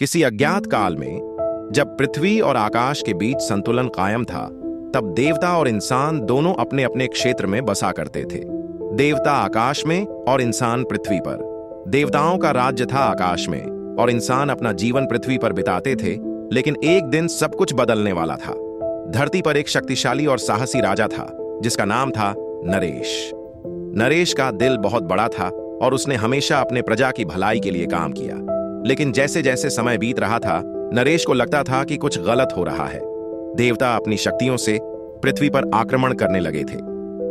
किसी अज्ञात काल में जब पृथ्वी और आकाश के बीच संतुलन कायम था, तब देवता और इंसान दोनों अपने अपने क्षेत्र में बसा करते थे। देवता आकाश में और इंसान पृथ्वी पर। देवताओं का राज्य था आकाश में और इंसान अपना जीवन पृथ्वी पर बिताते थे। लेकिन एक दिन सब कुछ बदलने वाला था। धरती पर एक शक्तिशाली और साहसी राजा था जिसका नाम था नरेश। नरेश का दिल बहुत बड़ा था और उसने हमेशा अपने प्रजा की भलाई के लिए काम किया। लेकिन जैसे जैसे समय बीत रहा था, नरेश को लगता था कि कुछ गलत हो रहा है। देवता अपनी शक्तियों से पृथ्वी पर आक्रमण करने लगे थे।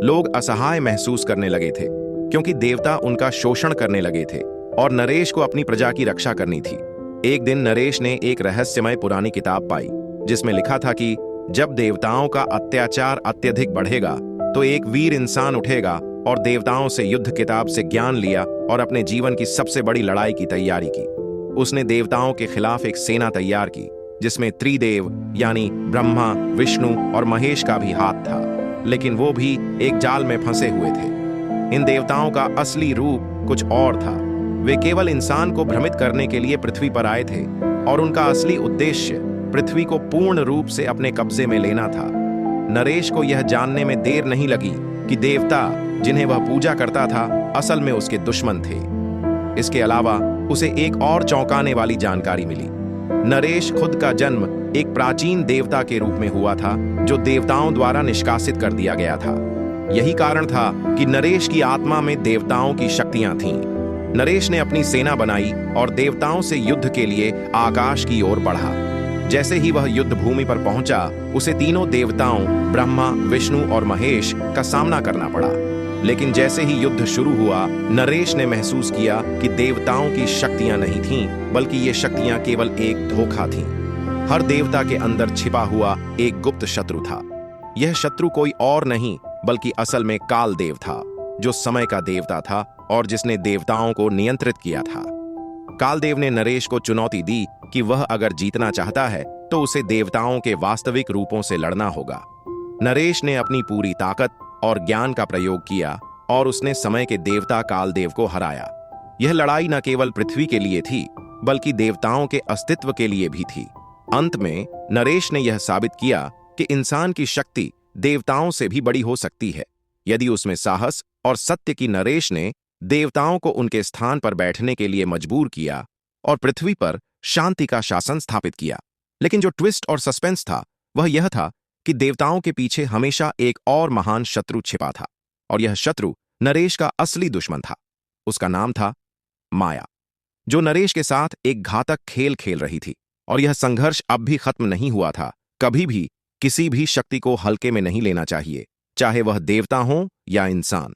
लोग असहाय महसूस करने लगे थे क्योंकि देवता उनका शोषण करने लगे थे और नरेश को अपनी प्रजा की रक्षा करनी थी। एक दिन नरेश ने एक रहस्यमय पुरानी किताब पाई जिसमें लिखा था कि जब देवताओं का अत्याचार अत्यधिक बढ़ेगा तो एक वीर इंसान उठेगा और देवताओं से युद्ध किताब से ज्ञान लिया और अपने जीवन की सबसे बड़ी लड़ाई की तैयारी की। उसने देवताओं के खिलाफ एक सेना तैयार की जिसमें त्रिदेव यानी ब्रह्मा, विष्णु और महेश का भी हाथ था, लेकिन वो भी एक जाल में फंसे हुए थे। इन देवताओं का असली रूप कुछ और था। वे केवल इंसान को भ्रमित करने के लिए पृथ्वी पर आए थे और उनका असली उद्देश्य पृथ्वी को पूर्ण रूप से अपने कब्जे में लेना था। नरेश को यह जानने में देर नहीं लगी कि देवता जिन्हें वह पूजा करता था असल में उसके दुश्मन थे। इसके अलावा उसे एक और चौंकाने वाली जानकारी मिली। नरेश खुद का जन्म एक प्राचीन देवता के रूप में हुआ था जो देवताओं द्वारा निष्कासित कर दिया गया था। यही कारण था कि नरेश की आत्मा में देवताओं की शक्तियां थीं। नरेश ने अपनी सेना बनाई और देवताओं से युद्ध के लिए आकाश की ओर बढ़ा। जैसे ही वह युद्ध भूमि पर पहुंचा, उसे तीनों देवताओं ब्रह्मा, विष्णु और महेश का सामना करना पड़ा। लेकिन जैसे ही युद्ध शुरू हुआ, नरेश ने महसूस किया कि देवताओं की शक्तियां नहीं थीं, बल्कि ये शक्तियां केवल एक धोखा थीं। हर देवता के अंदर छिपा हुआ एक गुप्त शत्रु था। यह शत्रु कोई और नहीं बल्कि असल में काल देव था, जो समय का देवता था और जिसने देवताओं को नियंत्रित किया था। कालदेव ने नरेश को चुनौती दी कि वह अगर जीतना चाहता है तो उसे देवताओं के वास्तविक रूपों से लड़ना होगा। नरेश ने अपनी पूरी ताकत और ज्ञान का प्रयोग किया और उसने समय के देवता कालदेव को हराया। यह लड़ाई न केवल पृथ्वी के लिए थी बल्कि देवताओं के अस्तित्व के लिए भी थी। अंत में नरेश ने यह साबित किया कि इंसान की शक्ति देवताओं से भी बड़ी हो सकती है यदि उसमें साहस और सत्य की। नरेश ने देवताओं को उनके स्थान पर बैठने के लिए मजबूर किया और पृथ्वी पर शांति का शासन स्थापित किया। लेकिन जो ट्विस्ट और सस्पेंस था वह यह था कि देवताओं के पीछे हमेशा एक और महान शत्रु छिपा था और यह शत्रु नरेश का असली दुश्मन था। उसका नाम था माया, जो नरेश के साथ एक घातक खेल खेल रही थी। और यह संघर्ष अब भी खत्म नहीं हुआ था। कभी भी किसी भी शक्ति को हल्के में नहीं लेना चाहिए, चाहे वह देवता हो या इंसान।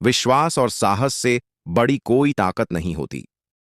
विश्वास और साहस से बड़ी कोई ताकत नहीं होती।